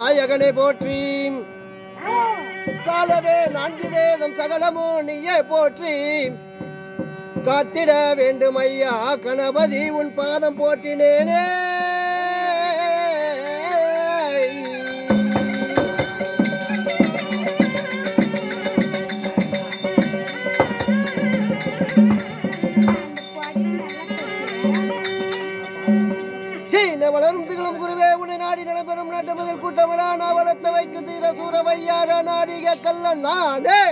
நாயகனை போற்றி சாலவே 4 வேதம் சகலமோ நீயே போற்றி காத்திட வேண்டும் ஐயா கணபதி உன் பாதம் போற்றினேனே வளரும் திகழும் குருவே உன்னை நாடி நடைபெறும் நாட்டமதில் கூட்டமடா நான் வளர்த்த வைக்கு தீர சூர வையார நாடிக கல்ல நாடே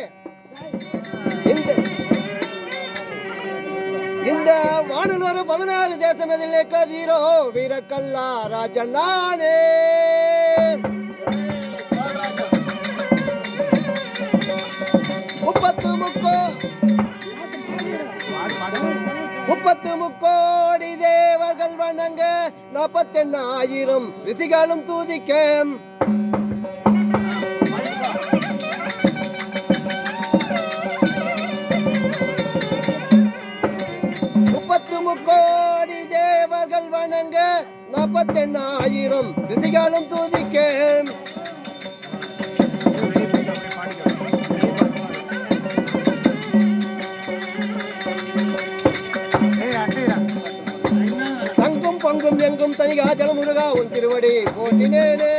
இந்த வானில் ஒரு 16 தேசம் எதில் கதீரோ வீரக்கல்லா ராஜன் நானே முப்பத்து முக்கோடி தேவர்கள் வணங்க 48,000 ரிஷிகளும் தூதிக்க முக்கோடி தேவர்கள் வணங்க 48,000 ரிஷிகளும் தூதிக்க பொங்கும் எங்கும் தனிகா ஜலமுருகா உன் திருவடி போட்டினேனே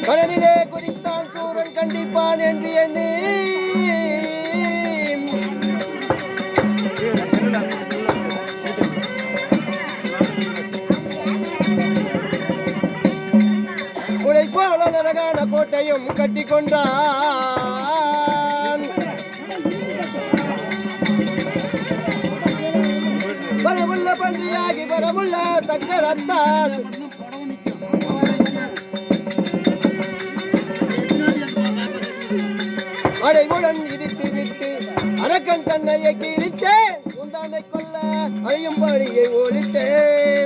கடலிலே குதித்தான் சூரன் கண்டிப்பான் என்று எண்ணி உழைப்பாள நரகான கோட்டையும் கட்டி கொண்டான் பரமுள்ள பன்றியாகி பரமுள்ள சக்கரத்தால் அடைவுடன் இடித்து விட்டு அரக்கன் தன்னையை கிழித்தேன் உந்தானை கொல்ல அழியும் பணியை ஒழித்தேன்